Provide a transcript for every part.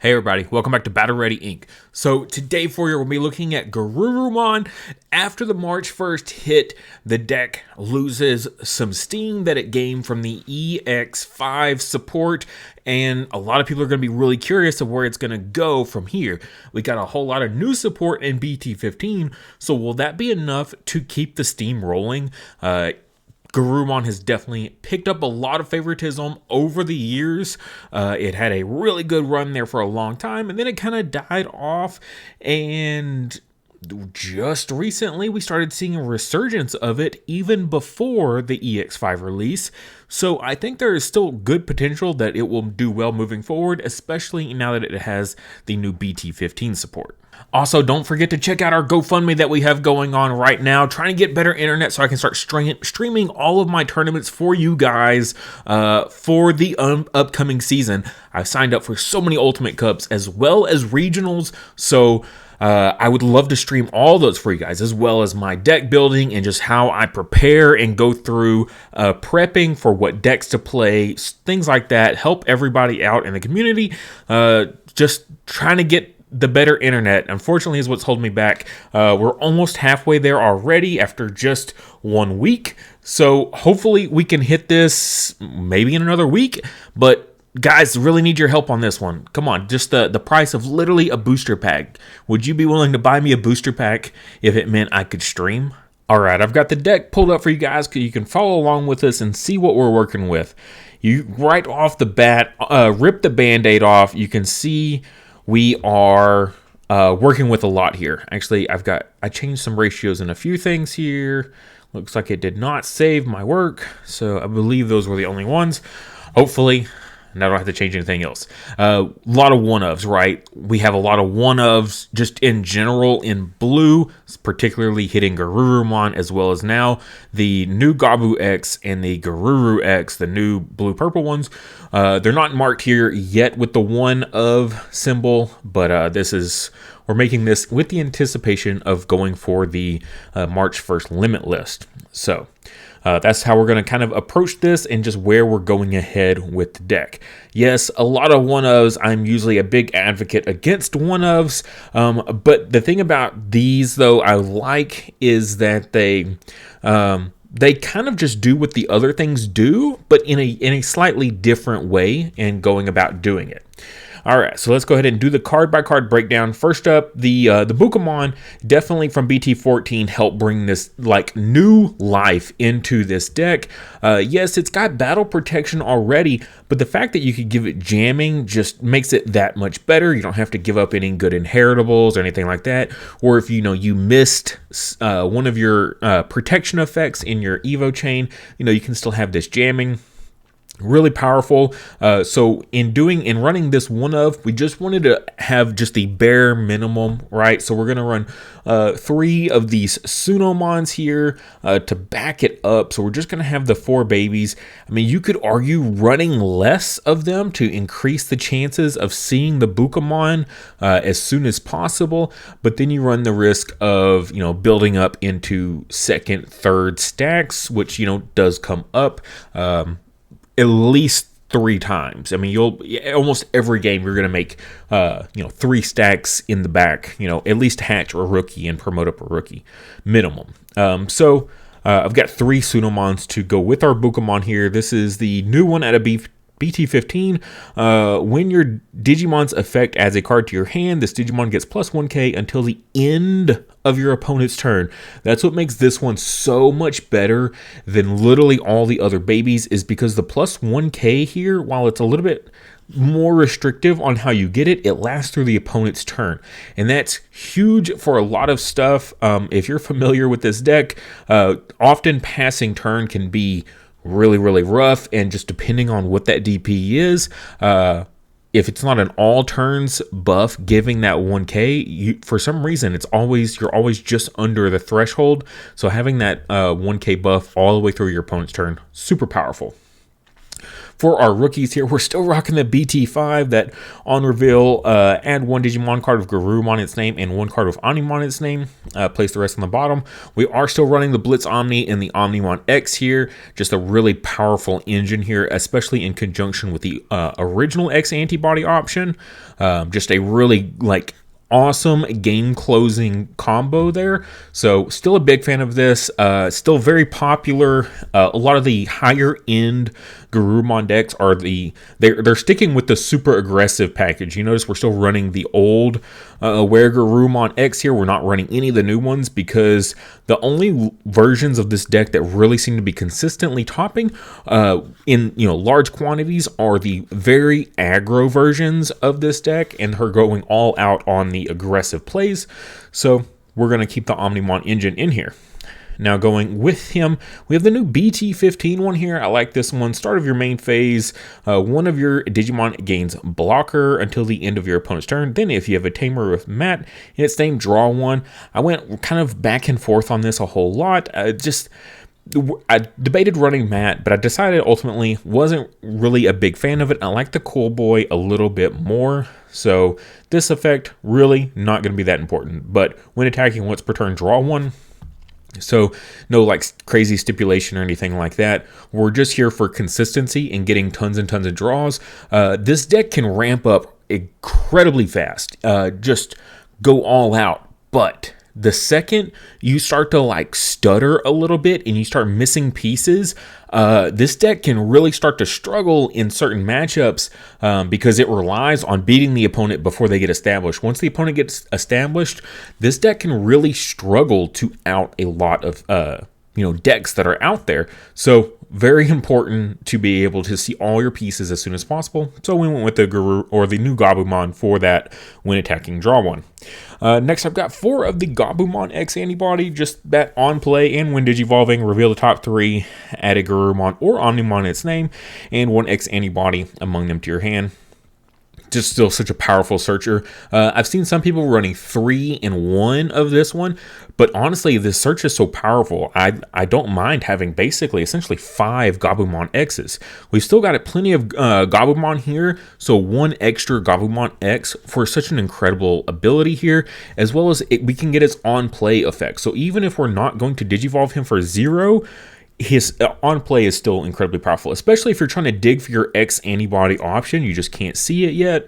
Hey everybody, welcome back to Battle Ready Inc. So today for you, we'll be looking at Garurumon. After the March 1st hit, the deck loses some steam that it gained from the EX5 support, and a lot of people are going to be really curious of where it's going to go from here. We got a whole lot of new support in BT15, so will that be enough to keep the steam rolling? Garurumon has definitely picked up a lot of favoritism over the years. It had a really good run there for a long time, and then it kind of died off, and just recently we started seeing a resurgence of it even before the EX5 release. So I think there is still good potential that it will do well moving forward, especially now that it has the new BT15 support. Also, don't forget to check out our GoFundMe that we have going on right now, trying to get better internet so I can start streaming all of my tournaments for you guys for the upcoming season. I've signed up for so many Ultimate Cups as well as regionals, so I would love to stream all those for you guys, as well as my deck building and just how I prepare and go through prepping for what decks to play, things like that. Help everybody out in the community, just trying to get the better internet, unfortunately, is what's holding me back. We're almost halfway there already after just 1 week. So hopefully we can hit this maybe in another week. But guys, really need your help on this one. Come on, just the price of literally a booster pack. Would you be willing to buy me a booster pack if it meant I could stream? All right, I've got the deck pulled up for you guys so you can follow along with us and see what we're working with. You right off the bat, rip the Band-Aid off. You can see we are working with a lot here. Actually, I changed some ratios in a few things here. Looks like it did not save my work, so I believe those were the only ones. Hopefully, and I don't have to change anything else. A lot of one-ofs, right? We have a lot of one-ofs just in general in blue, particularly hitting Garurumon, as well as now the new Gabu X and the Garuru X, the new blue-purple ones. They're not marked here yet with the one-of symbol, but we're making this with the anticipation of going for the March 1st limit list. So that's how we're going to kind of approach this and just where we're going ahead with the deck. Yes, a lot of one-ofs. I'm usually a big advocate against one-ofs, but the thing about these, though, I like is that they kind of just do what the other things do, but in a slightly different way and going about doing it. All right, so let's go ahead and do the card-by-card breakdown. First up, the Bukamon, definitely from BT14, helped bring this like new life into this deck. Yes, it's got battle protection already, but the fact that you could give it jamming just makes it that much better. You don't have to give up any good inheritables or anything like that. Or if you missed one of your protection effects in your Evo chain, you can still have this jamming. Really powerful. So in running this one-of, we just wanted to have just the bare minimum, right? So we're going to run 3 of these Sunomons here to back it up. So we're just going to have the 4 babies. I mean, you could argue running less of them to increase the chances of seeing the Bukamon as soon as possible. But then you run the risk of, building up into second, third stacks, which, does come up. At least 3 times. I mean, almost every game you're going to make 3 stacks in the back, at least hatch a rookie and promote up a rookie minimum. So I've got 3 Sunomons to go with our Bukamon here. This is the new one out of BT15. When your Digimon's effect adds a card to your hand, this Digimon gets plus 1k until the end of your opponent's turn. That's what makes this one so much better than literally all the other babies, is because the plus 1k here, while it's a little bit more restrictive on how you get it, it lasts through the opponent's turn. And that's huge for a lot of stuff. If you're familiar with this deck, often passing turn can be really, really rough, and just depending on what that DP is, if it's not an all turns buff giving that 1k, for some reason you're always just under the threshold. So having that 1k buff all the way through your opponent's turn, super powerful. For our rookies here, we're still rocking the BT5 that on reveal, add one Digimon card of Garurumon on its name and one card of Omnimon on its name. Place the rest on the bottom. We are still running the Blitz Omni and the Omnimon X here. Just a really powerful engine here, especially in conjunction with the original X antibody option. Just a really awesome game closing combo there. So still a big fan of this. Still very popular. A lot of the higher end Garurumon decks are they're sticking with the super aggressive package. You notice we're still running the old Aware Garurumon X here. We're not running any of the new ones because the only versions of this deck that really seem to be consistently topping in large quantities are the very aggro versions of this deck, and her going all out on the aggressive plays. So we're going to keep the Omnimon engine in here. Now going with him, we have the new BT15 one here. I like this one. Start of your main phase, one of your Digimon gains blocker until the end of your opponent's turn. Then if you have a tamer with Matt in its name, draw one. I went kind of back and forth on this a whole lot. I debated running Matt, but I decided ultimately wasn't really a big fan of it. I like the Cool Boy a little bit more. So this effect really not going to be that important. But when attacking once per turn, draw one. So no crazy stipulation or anything like that. We're just here for consistency and getting tons and tons of draws. This deck can ramp up incredibly fast. Just go all out. But the second you start to stutter a little bit and you start missing pieces, this deck can really start to struggle in certain matchups because it relies on beating the opponent before they get established. Once the opponent gets established, this deck can really struggle to out a lot of decks that are out there. So very important to be able to see all your pieces as soon as possible. So we went with the new Gabumon for that when attacking, draw one. Next, I've got 4 of the Gabumon X antibody, just that on play and when digivolving, reveal the top 3, add a Garurumon or Omnimon in its name, and 1 X antibody among them to your hand. Just still such a powerful searcher. I've seen some people running 3 in 1 of this one, but honestly, this search is so powerful. I don't mind having essentially 5 Gabumon X's. We've still got plenty of Gabumon here, so 1 extra Gabumon X for such an incredible ability here, as well as we can get its on play effect. So even if we're not going to digivolve him for 0, his on play is still incredibly powerful, especially if you're trying to dig for your X antibody option. You just can't see it yet.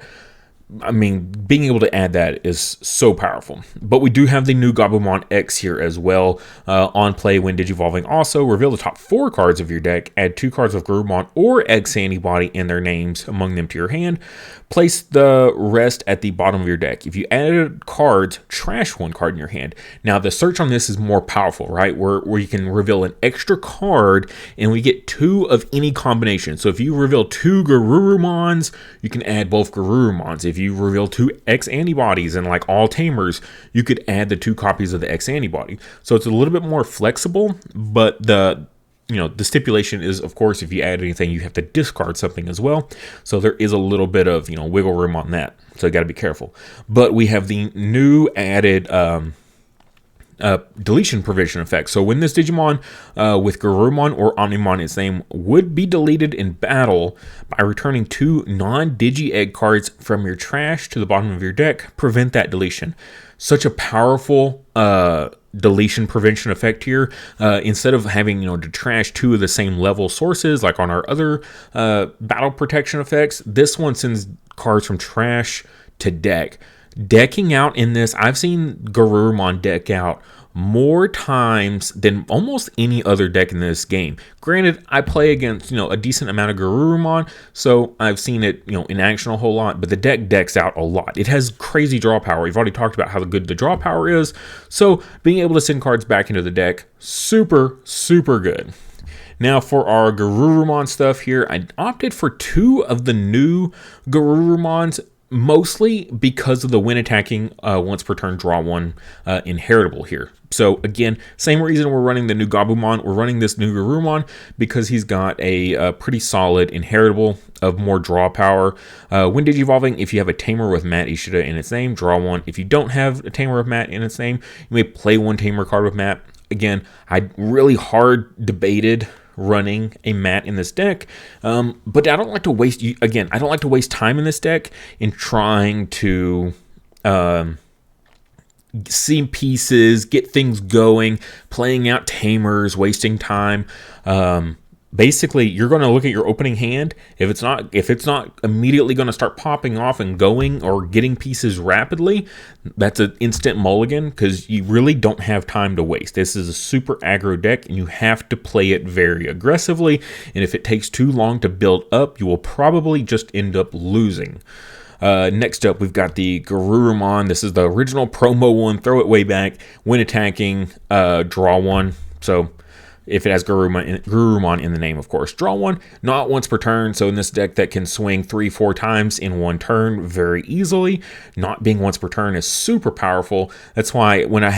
I mean, being able to add that is so powerful. But we do have the new Gabumon X here as well. On play when digivolving also, reveal the top 4 cards of your deck, add 2 cards of Garurumon or X antibody and their names among them to your hand. Place the rest at the bottom of your deck. If you added cards, trash 1 card in your hand. Now, the search on this is more powerful, right? Where you can reveal an extra card and we get 2 of any combination. So if you reveal 2 Garurumons, you can add both Garurumons. If you reveal 2 X antibodies and all tamers, you could add the 2 copies of the X antibody. So it's a little bit more flexible, but the stipulation is, of course, if you add anything, you have to discard something as well. So there is a little bit of, wiggle room on that. So you got to be careful. But we have the new added deletion provision effect. So when this Digimon with Garurumon or Omnimon its name would be deleted in battle by returning 2 non-Digi-Egg cards from your trash to the bottom of your deck, prevent that deletion. Such a powerful deletion prevention effect here. Instead of having to trash 2 of the same level sources like on our other battle protection effects, this one sends cards from trash to deck. Decking out in this, I've seen Garurumon deck out more times than almost any other deck in this game. Granted, I play against a decent amount of Garurumon, so I've seen it in action a whole lot, but the deck decks out a lot. It has crazy draw power. We've already talked about how good the draw power is, so being able to send cards back into the deck, super good. Now for our Garurumon stuff here, I opted for 2 of the new Garurumons, mostly because of the when attacking once per turn draw 1 inheritable here. So again, same reason we're running the new Gabumon. We're running this new Garurumon because he's got a pretty solid inheritable of more draw power. When digivolving, if you have a tamer with Matt Ishida in its name, draw 1. If you don't have a tamer with Matt in its name, you may play 1 tamer card with Matt. Again, I really hard debated running a mat in this deck, but I don't like to waste, again, I don't like to waste time in this deck in trying to see pieces, get things going, playing out tamers, wasting time. Basically, you're going to look at your opening hand. If it's not immediately going to start popping off and going or getting pieces rapidly, that's an instant mulligan, because you really don't have time to waste. This is a super aggro deck, and you have to play it very aggressively. And if it takes too long to build up, you will probably just end up losing. Next up, we've got the Garurumon. This is the original promo one. Throw it way back. When attacking, draw one. So if it has Garurumon in the name, of course. Draw one, not once per turn. So in this deck that can swing 3-4 times in one turn very easily, not being once per turn is super powerful. That's why when I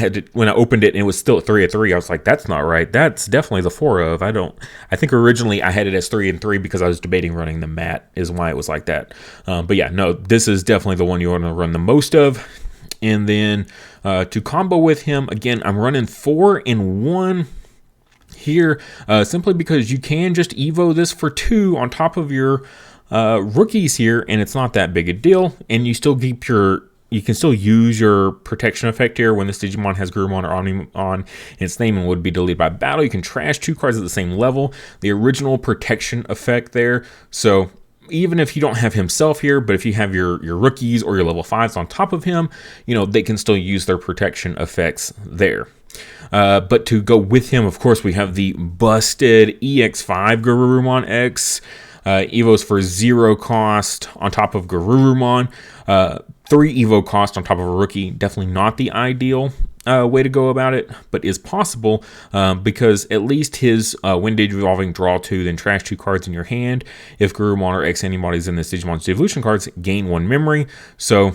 opened it and it was still at 3/3, I was like, that's not right. That's definitely the 4 of. I think originally I had it as 3/3 because I was debating running the mat is why it was like that. But yeah, no, this is definitely the one you want to run the most of. And then to combo with him, again, I'm running 4 in 1 here, simply because you can just evo this for 2 on top of your rookies here, and it's not that big a deal, and you still keep you can still use your protection effect here when this Digimon has Garurumon or Omnimon and its name and would be deleted by battle. You can trash 2 cards at the same level, the original protection effect there. So even if you don't have himself here, but if you have your rookies or your level 5s on top of him, they can still use their protection effects there. But to go with him, of course, we have the busted EX5 Garurumon X. Evos for 0 cost on top of Garurumon. 3 Evo cost on top of a rookie. Definitely not the ideal way to go about it, but is possible because at least his Windage Evolving, draw 2, then trash 2 cards in your hand. If Garurumon or X antibodies in this Digimon's Devolution cards, gain 1 memory. So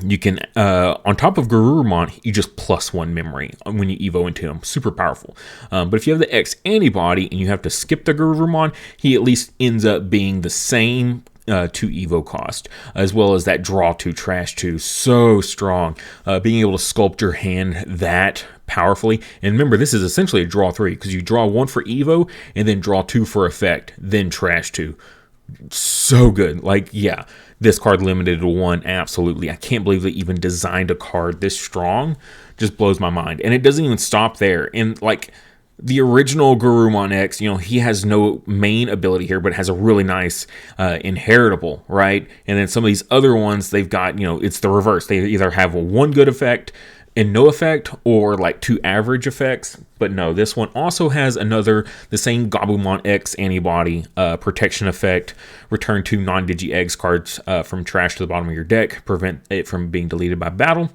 you can, on top of Garurumon, you just plus 1 memory when you evo into him. Super powerful. But if you have the X antibody and you have to skip the Garurumon, he at least ends up being the same 2 evo cost, as well as that draw 2, trash 2. So strong. Being able to sculpt your hand that powerfully. And remember, this is essentially a draw 3, because you draw 1 for evo and then draw 2 for effect, then trash 2. So good. Like, yeah, this card limited to 1, absolutely. I can't believe they even designed a card this strong. Just blows my mind. And it doesn't even stop there. And like the original Garurumon X, he has no main ability here, but has a really nice inheritable, right? And then some of these other ones, they've got, it's the reverse. They either have 1 good effect and no effect, or like 2 average effects. But no, this one also has the same Gabumon X antibody protection effect. Return 2 non-digi eggs cards from trash to the bottom of your deck. Prevent it from being deleted by battle.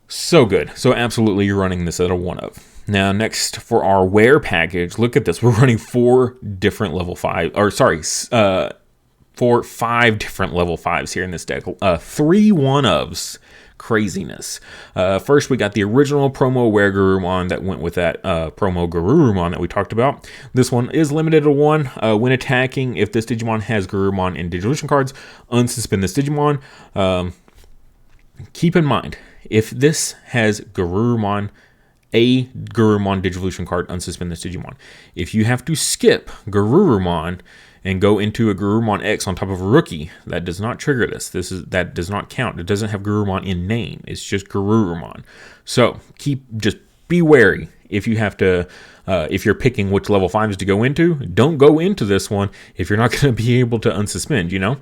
So good. So absolutely, you're running this at a 1 of. Now, next for our wear package, look at this. We're running 4 different level 5, or sorry, 5 different level 5s here in this deck. 3 1-ofs. Craziness. First, we got the original promo Wear Garurumon that went with that promo Garurumon that we talked about. This one is limited to 1. When attacking, if this Digimon has Garurumon and Devolution cards, unsuspend this Digimon. Keep in mind, if this has Garurumon, a Garurumon Devolution card, unsuspend this Digimon. If you have to skip Garurumon and go into a Garurumon X on top of a rookie, that does not trigger this. That does not count. It doesn't have Garurumon in name. It's just Garurumon. So just be wary if you have to. If you're picking which level 5s to go into, don't go into this one if you're not going to be able to unsuspend.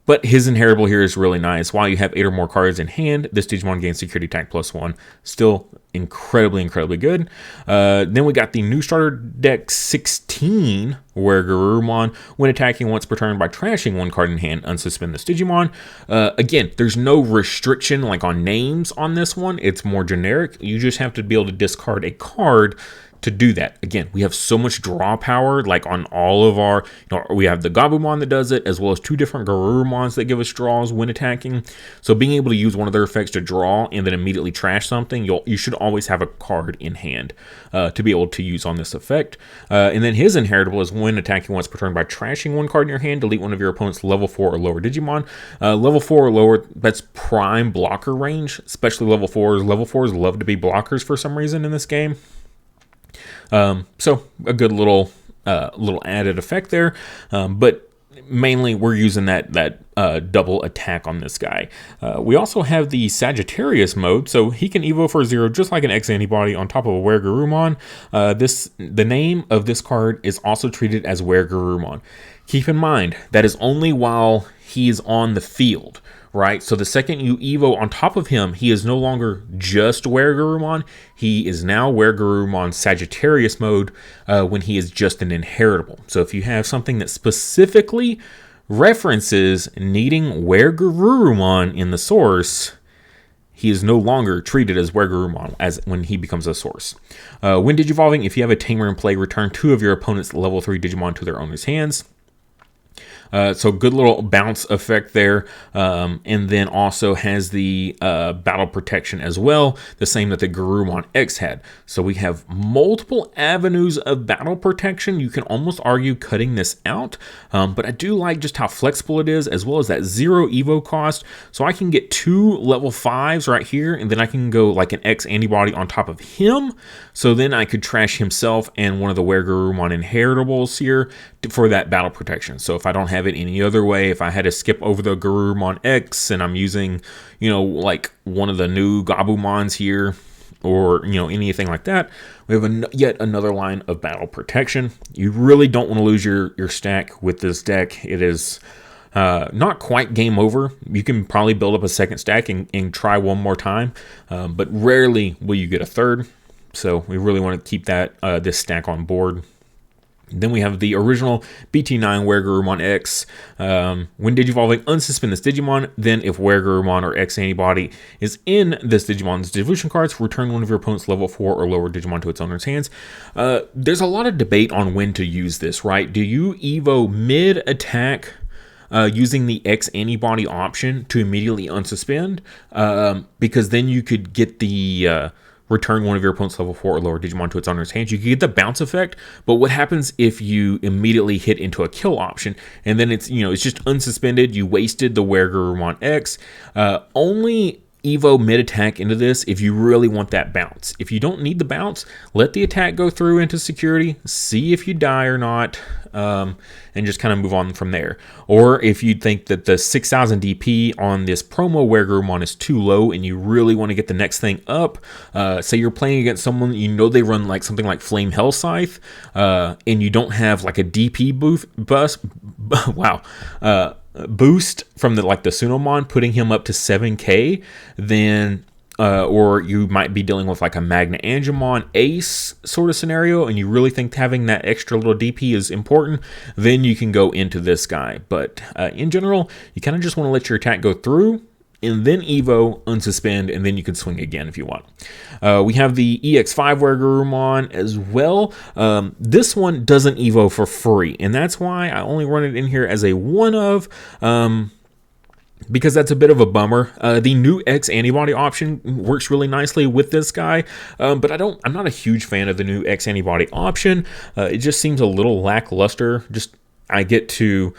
But his inheritable here is really nice. While you have 8 or more cards in hand, this Digimon gains security attack +1. Still incredibly, incredibly good. Then we got the new starter deck 16, where Garurumon, when attacking once per turn by trashing 1 card in hand, unsuspend this Digimon. Again, there's no restriction like on names on this one. It's more generic. You just have to be able to discard a card to do that. Again, we have so much draw power, like on all of our, we have the Gabumon that does it, as well as 2 different Garurumons that give us draws when attacking. So being able to use one of their effects to draw and then immediately trash something, you should always have a card in hand to be able to use on this effect. And then his inheritable is when attacking once per turn by trashing 1 card in your hand, delete one of your opponent's level 4 or lower Digimon. Level 4 or lower, that's prime blocker range, especially level 4s. Level 4s love to be blockers for some reason in this game. So a good little added effect there, but mainly we're using that double attack on this guy. We also have the Sagittarius mode, so he can evo for 0 just like an X antibody on top of a Were Garurumon. The name of this card is also treated as Were Garurumon. Keep in mind that is only while he is on the field, right? So the second you evo on top of him, he is no longer just Were Garurumon. He is now Were Garurumon Sagittarius mode when he is just an inheritable. So if you have something that specifically references needing Were Garurumon in the source, he is no longer treated as Were Garurumon as when he becomes a source. When Digivolving, if you have a Tamer in play, return 2 of your opponent's level 3 Digimon to their owner's hands. So good little bounce effect there, and then also has the battle protection as well, the same that the Garurumon X had. So we have multiple avenues of battle protection. You can almost argue cutting this out, but I do like just how flexible it is, as well as that 0 evo cost. So I can get 2 level 5s right here, and then I can go like an X antibody on top of him. So then I could trash himself and one of the Were Garurumon inheritables here for that battle protection. So if I don't have it any other way, if I had to skip over the Garurumon X and I'm using, like one of the new Gabumons here, or, anything like that, we have yet another line of battle protection. You really don't want to lose your stack with this deck. It is not quite game over. You can probably build up a second stack and try one more time, but rarely will you get a third. So we really want to keep this stack on board. Then we have the original BT9 Were Garurumon X. When Digivolving, unsuspend this Digimon. Then if Were Garurumon or X antibody is in this Digimon's Devolution cards, return one of your opponent's level 4 or lower Digimon to its owner's hands. There's a lot of debate on when to use this, right? Do you evo mid-attack using the X antibody option to immediately unsuspend? Because then you could get the... return one of your opponent's level 4 or lower Digimon to its owner's hands. You can get the bounce effect, but what happens if you immediately hit into a kill option, and then it's just unsuspended, you wasted the Were Garurumon X. Only evo mid-attack into this if you really want that bounce. If you don't need the bounce, let the attack go through into security, see if you die or not, and just kind of move on from there. Or if you think that the 6,000 DP on this promo Were Garurumon is too low and you really want to get the next thing up, say you're playing against someone, they run like something like Flame Hell Scythe, and you don't have like a DP boost from the Sunomon, putting him up to 7k, then or you might be dealing with like a Magna Angemon Ace sort of scenario, and you really think having that extra little DP is important, then you can go into this guy. But in general, you kind of just want to let your attack go through, and then evo, unsuspend, and then you can swing again if you want. We have the EX5 Were Garurumon as well. This one doesn't evo for free, and that's why I only run it in here as a one of, because that's a bit of a bummer. The new X antibody option works really nicely with this guy, but I'm not a huge fan of the new X antibody option. It just seems a little lackluster. I get to,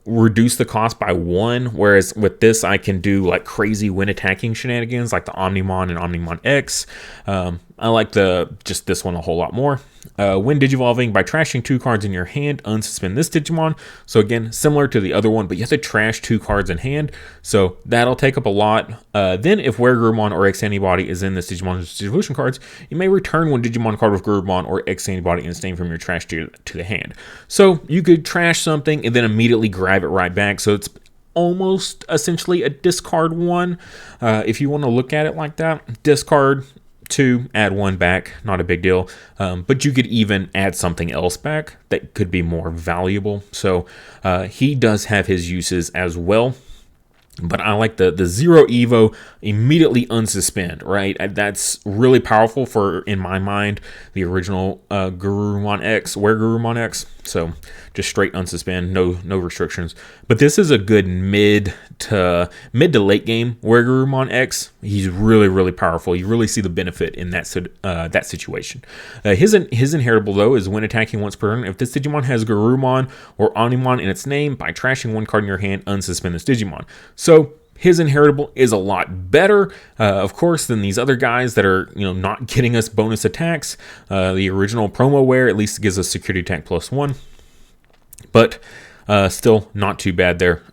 reduce the cost by 1, whereas with this I can do like crazy win attacking shenanigans like the Omnimon and Omnimon X. I like this one a whole lot more. When Digivolving, by trashing 2 cards in your hand, unsuspend this Digimon. So again, similar to the other one, but you have to trash 2 cards in hand, so that'll take up a lot. Then if Were Garurumon or X antibody is in this Digimon's Devolution cards, you may return one Digimon card with Garurumon or X antibody in its name from your trash to the hand. So you could trash something and then immediately grab it right back, so it's almost essentially a discard 1, if you want to look at it like that. Discard 2, add 1 back, not a big deal, but you could even add something else back that could be more valuable. So he does have his uses as well. But I like the 0 evo, immediately unsuspend, right? That's really powerful for, in my mind, the original Garurumon X, Were Garurumon X. So just straight unsuspend, no restrictions. But this is a good mid to late game Were Garurumon X. He's really powerful. You really see the benefit in that situation. His inheritable though is when attacking once per turn. If this Digimon has Garurumon or Omnimon in its name, by trashing 1 card in your hand, unsuspend this Digimon. So His inheritable is a lot better, of course, than these other guys that are, not getting us bonus attacks. The original promo wear at least gives us security attack +1, but still not too bad there.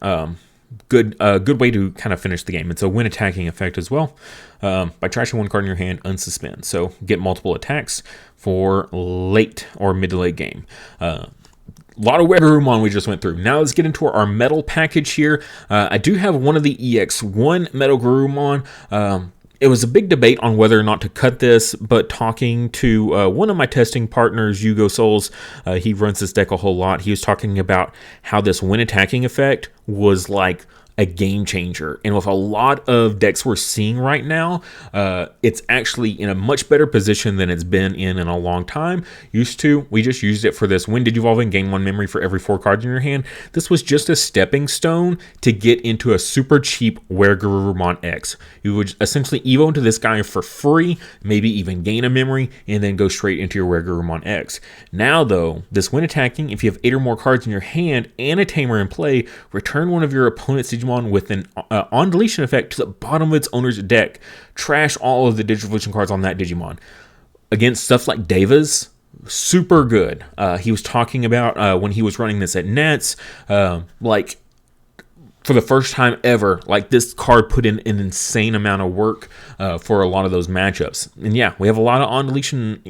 Good way to kind of finish the game. It's a win attacking effect as well. By trashing one card in your hand, unsuspend. So get multiple attacks for late or mid to late game. A lot of Garurumon we just went through. Now let's get into our metal package here. I do have one of the EX1 metal Garurumon. It was a big debate on whether or not to cut this, but talking to one of my testing partners, Yugo Souls, he runs this deck a whole lot. He was talking about how this win attacking effect was like a game changer. And with a lot of decks we're seeing right now, it's actually in a much better position than it's been in a long time. We just used it for this when Digivolving, gain 1 memory for every 4 cards in your hand. This was just a stepping stone to get into a super cheap Garurumon X. You would essentially evo into this guy for free, maybe even gain a memory, and then go straight into your Garurumon X. Now though, this win attacking, if you have 8 or more cards in your hand and a tamer in play, return one of your opponent's Digimon with an on deletion effect to the bottom of its owner's deck. Trash all of the Devolution cards on that Digimon. Against stuff like Devas, super good. He was talking about when he was running this at Nets, like for the first time ever, like this card put in an insane amount of work for a lot of those matchups. And yeah, we have a lot of on deletion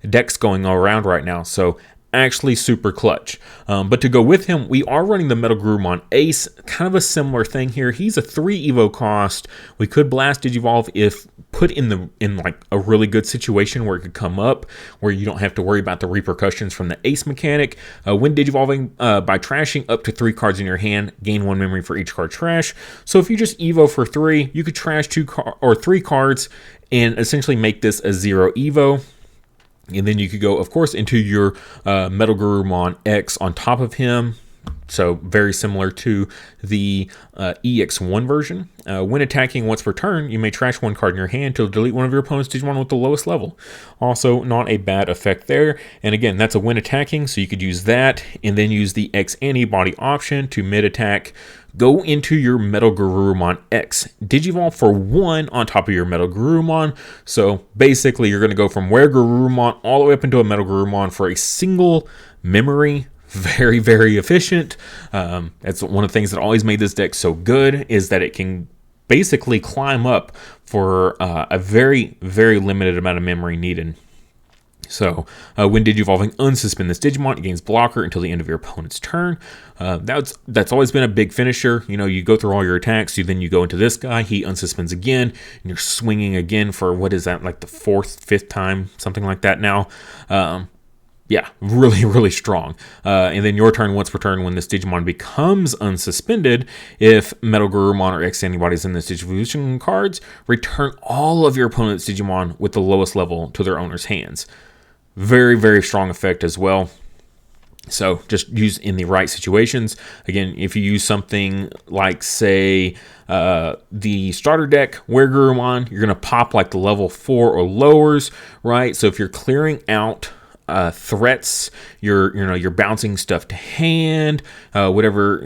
decks going around right now, so actually super clutch. But to go with him, we are running the Metal Garurumon Ace, kind of a similar thing here. He's a 3 evo cost. We could blast Digivolve if put in like a really good situation where it could come up, where you don't have to worry about the repercussions from the Ace mechanic. When Digivolving, by trashing up to 3 cards in your hand, gain 1 memory for each card trash. So if you just evo for 3, you could trash 2 or 3 cards and essentially make this a 0 evo. And then you could go, of course, into your Metal Garurumon X on top of him. So very similar to the EX1 version. When attacking once per turn, you may trash 1 card in your hand to delete one of your opponent's Digimon with the lowest level. Also, not a bad effect there. And again, that's a when attacking, so you could use that and then use the X antibody option to mid-attack. Go into your Metal Garurumon X. Digivolve for 1 on top of your Metal Garurumon. So basically, you're going to go from Garurumon all the way up into a Metal Garurumon for a single memory. Very, very efficient. That's one of the things that always made this deck so good, is that it can basically climb up for a very, very limited amount of memory needed. So when Digivolving, unsuspend this Digimon. It gains blocker until the end of your opponent's turn. That's always been a big finisher. You go through all your attacks, then you go into this guy. He unsuspends again, and you're swinging again for, what is that, like the 4th, 5th time, something like that now. Yeah, really, really strong. And then your turn, once per turn, when this Digimon becomes unsuspended, if Metal Garurumon or X antibodies in this Devolution cards, return all of your opponent's Digimon with the lowest level to their owner's hands. Very, very strong effect as well. So just use in the right situations. Again, if you use something like, say, the starter deck, Garurumon, you're going to pop like the level 4 or lowers, right? So if you're clearing out threats, you're bouncing stuff to hand, whichever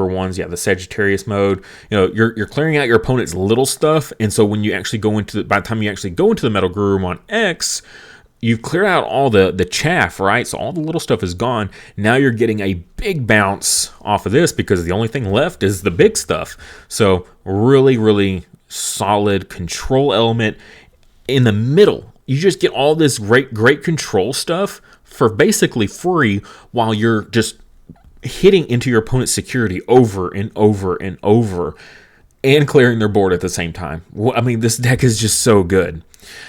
ones, the Sagittarius mode, you're clearing out your opponent's little stuff. And so when you actually by the time you actually go into the Metal Garurumon X, you've cleared out all the chaff, right? So all the little stuff is gone. Now you're getting a big bounce off of this because the only thing left is the big stuff. So really, really solid control element in the middle. You just get all this great control stuff for basically free while you're just hitting into your opponent's security over and over and over and clearing their board at the same time. I mean, this deck is just so good.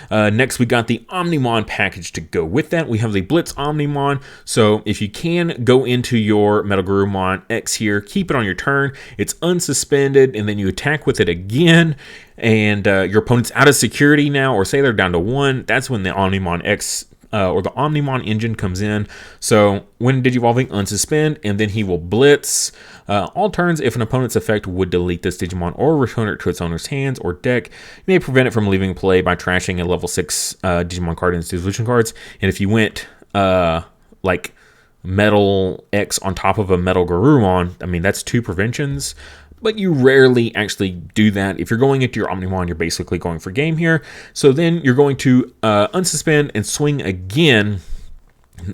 Next, we got the Omnimon package to go with that. We have the Blitz Omnimon. So if you can go into your Metal Garurumon X here, keep it on your turn. It's unsuspended, and then you attack with it again. And your opponent's out of security now, or say they're down to 1. That's when the Omnimon X or the Omnimon engine comes in. So when Digivolving, unsuspend, and then he will blitz. All turns, if an opponent's effect would delete this Digimon or return it to its owner's hands or deck, you may prevent it from leaving play by trashing a level 6 Digimon card in its Devolution cards. And if you went like Metal X on top of a Metal Garurumon, I mean, that's 2 preventions. but you rarely actually do that. If you're going into your Omnimon, you're basically going for game here. So then you're going to unsuspend and swing again,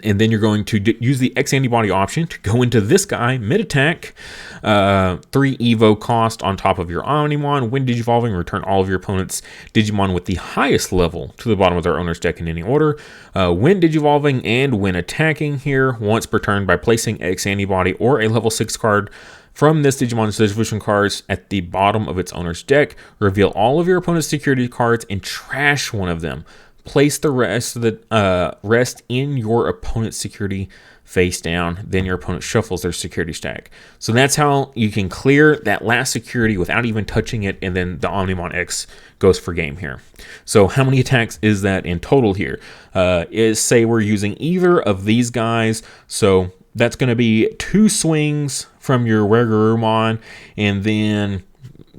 and then you're going to use the X antibody option to go into this guy, mid-attack, 3 Evo cost on top of your Omnimon. When Digivolving, return all of your opponent's Digimon with the highest level to the bottom of their owner's deck in any order. When Digivolving and when attacking here, once per turn by placing X antibody or a level 6 card from this Digimon's Devolution cards at the bottom of its owner's deck, reveal all of your opponent's security cards and trash one of them. Place the rest of the rest in your opponent's security face down. Then your opponent shuffles their security stack. So that's how you can clear that last security without even touching it, and then the Omnimon X goes for game here. So how many attacks is that in total here? Say we're using either of these guys. So that's going to be 2 swings from your Garurumon, and then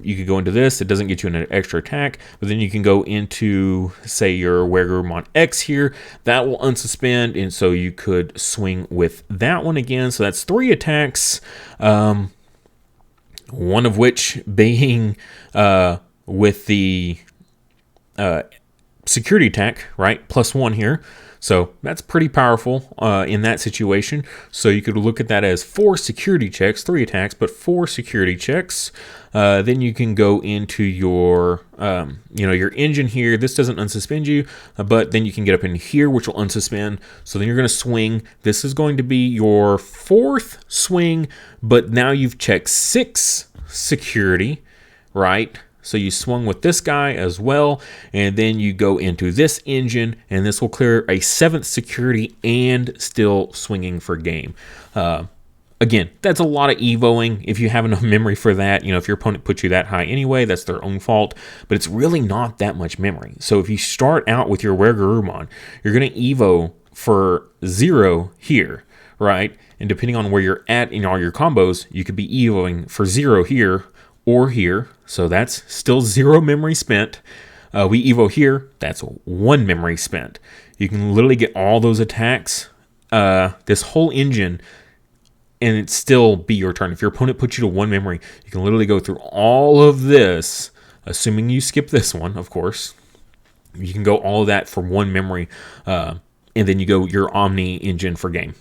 you could go into this. It doesn't get you an extra attack, but then you can go into, say, your Garurumon X here. That will unsuspend, and so you could swing with that one again. So that's 3 attacks, one of which being with the security attack, right? +1 here. So that's pretty powerful in that situation. So you could look at that as 4 security checks, 3 attacks, but 4 security checks. Then you can go into your, your engine here. This doesn't unsuspend you, but then you can get up in here, which will unsuspend. So then you're going to swing. This is going to be your 4th swing, but now you've checked 6 security, right? So you swung with this guy as well, and then you go into this engine, and this will clear a 7th security and still swinging for game. Again, that's a lot of evoing. If you have enough memory for that, if your opponent puts you that high anyway, that's their own fault, but it's really not that much memory. So if you start out with your Garurumon, you're going to evo for 0 here, right? And depending on where you're at in all your combos, you could be evoing for 0 here or here. So that's still 0 memory spent. We evo here, that's 1 memory spent. You can literally get all those attacks, this whole engine, and it still be your turn. If your opponent puts you to 1 memory, you can literally go through all of this, assuming you skip this one, of course. You can go all of that for 1 memory, and then you go your Omni engine for game.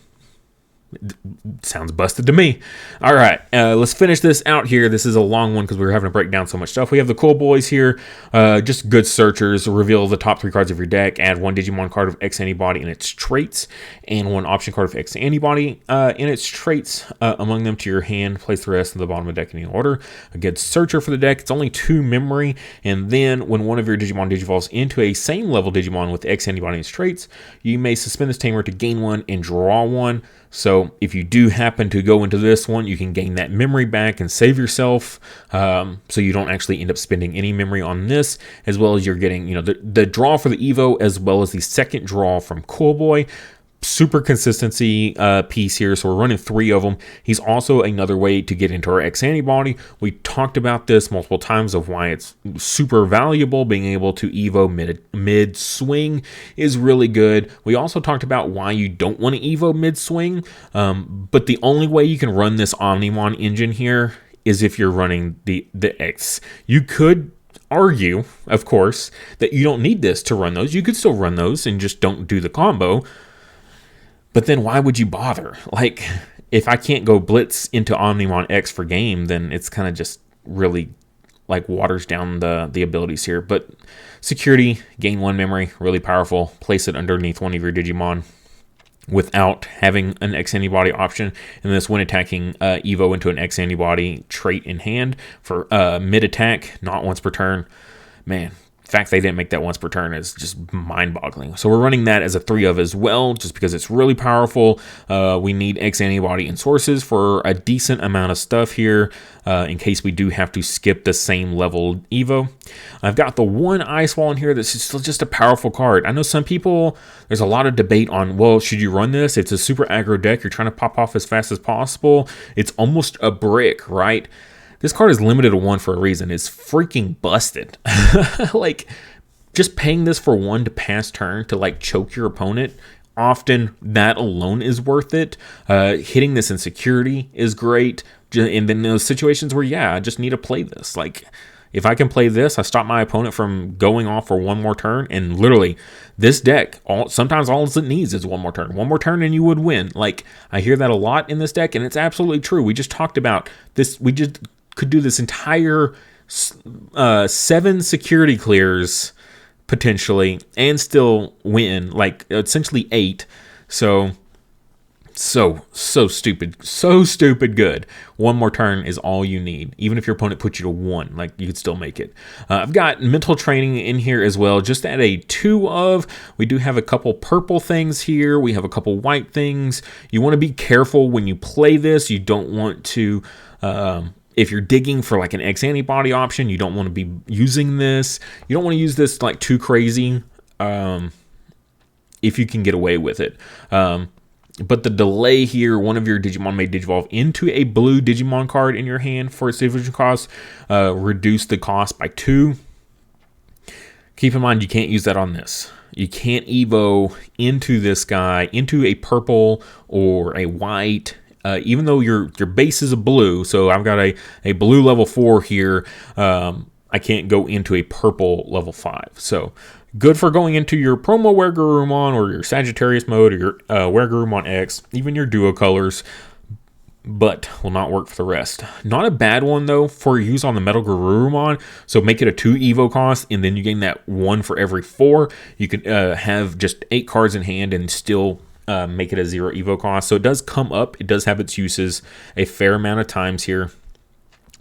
Sounds busted to me. All right, let's finish this out here. This is a long one because we were having to break down so much stuff. We have the cool boys here, just good searchers. Reveal the top 3 cards of your deck. Add 1 Digimon card of X antibody and its traits, and 1 option card of X antibody and its traits among them to your hand. Place the rest in the bottom of the deck in any order. A good searcher for the deck. It's only 2 memory, and then when one of your Digimon digivolves into a same level Digimon with X antibody and its traits, you may suspend this tamer to gain 1 and draw 1. So if you do happen to go into this one, you can gain that memory back and save yourself, so you don't actually end up spending any memory on this, as well as you're getting, the draw for the Evo, as well as the second draw from Cool Boy. Super consistency piece here, so we're running 3 of them. He's also another way to get into our X antibody. We talked about this multiple times of why it's super valuable. Being able to evo mid swing is really good. We also talked about why you don't want to evo mid swing, but the only way you can run this Omnimon engine here is if you're running the X. You could argue, of course, that you don't need this to run those. You could still run those and just don't do the combo. But then why would you bother? Like, if I can't go blitz into Omnimon X for game, then it's kind of just really like waters down the abilities here. But security, gain 1 memory, really powerful. Place it underneath one of your Digimon without having an X antibody option. And this when attacking Evo into an X antibody trait in hand for mid attack, not once per turn. Man. The fact they didn't make that once per turn is just mind-boggling. So we're running that as a 3 of as well, just because it's really powerful. We need X antibody and sources for a decent amount of stuff here, in case we do have to skip the same level Evo. I've got the 1 Ice Wall in here that's still just a powerful card. I know some people, there's a lot of debate on, well, should you run this? It's a super aggro deck. You're trying to pop off as fast as possible. It's almost a brick, right? This card is limited to 1 for a reason. It's freaking busted. Like, just paying this for 1 to pass turn to, like, choke your opponent, often that alone is worth it. Hitting this in security is great. And then those situations where, yeah, I just need to play this. Like, if I can play this, I stop my opponent from going off for one more turn. And literally, this deck, sometimes all it needs is one more turn. One more turn and you would win. Like, I hear that a lot in this deck, and it's absolutely true. We just talked about this. We just could do this entire 7 security clears, potentially, and still win. Like, essentially 8. So stupid good. One more turn is all you need. Even if your opponent puts you to 1, like, you could still make it. I've got mental training in here as well, just at a 2 of. We do have a couple purple things here. We have a couple white things. You want to be careful when you play this. You don't want to, if you're digging for like an X antibody option, you don't want to be using this. You don't want to use this like too crazy, if you can get away with it. But the delay here, one of your Digimon may digivolve into a blue Digimon card in your hand for its devolution cost. Reduce the cost by 2. Keep in mind, you can't use that on this. You can't Evo into this guy, into a purple or a white, even though your base is a blue. So I've got a blue level 4 here. I can't go into a purple level 5. So good for going into your promo Wear Garurumon or your Sagittarius mode or your Wear Garurumon X, even your duo colors, but will not work for the rest. Not a bad one, though, for use on the Metal Garurumon. So make it a 2 Evo cost, and then you gain that 1 for every 4. You could have just 8 cards in hand and still make it a 0 Evo cost. So it does come up. It does have its uses a fair amount of times here.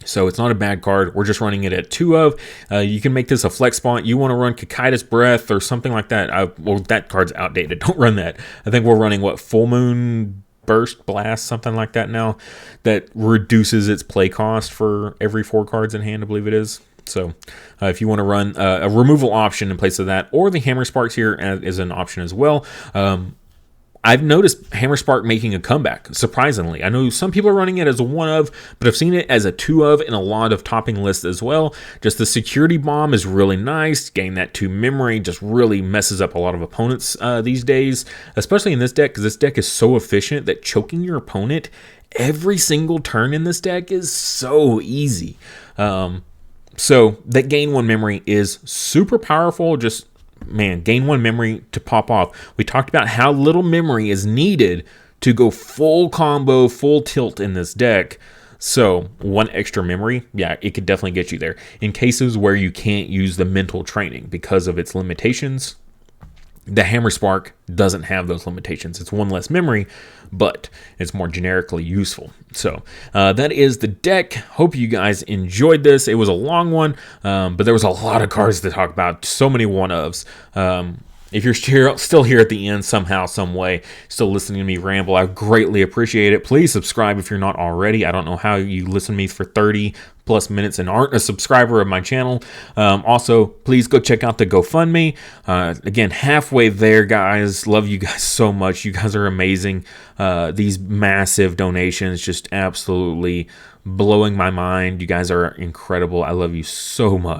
So it's not a bad card. We're just running it at 2 of. You can make this a flex spot. You want to run Kikaitis Breath or something like that. Well, that card's outdated. Don't run that. I think we're running, Full Moon Burst Blast, something like that now. That reduces its play cost for every 4 cards in hand, I believe it is. So if you want to run a removal option in place of that, or the Hammer Sparks here is an option as well. I've noticed Hammer Spark making a comeback, surprisingly. I know some people are running it as a 1 of, but I've seen it as a 2 of in a lot of topping lists as well. Just the security bomb is really nice. Getting that 2 memory just really messes up a lot of opponents these days, especially in this deck, because this deck is so efficient that choking your opponent every single turn in this deck is so easy. So that gain 1 memory is super powerful. Just, man, gain 1 memory to pop off. We talked about how little memory is needed to go full combo, full tilt in this deck. So 1 extra memory, yeah, it could definitely get you there. In cases where you can't use the mental training because of its limitations, the Hammer Spark doesn't have those limitations. It's 1 less memory, but it's more generically useful. So that is the deck. Hope you guys enjoyed this. It was a long one, but there was a lot of cards to talk about. So many 1-ofs. If you're still here at the end somehow, some way, still listening to me ramble, I greatly appreciate it. Please subscribe if you're not already. I don't know how you listen to me for 30 plus minutes and aren't a subscriber of my channel. Also, please go check out the GoFundMe. Again, halfway there, guys. Love you guys so much. You guys are amazing. These massive donations just absolutely blowing my mind. You guys are incredible. I love you so much.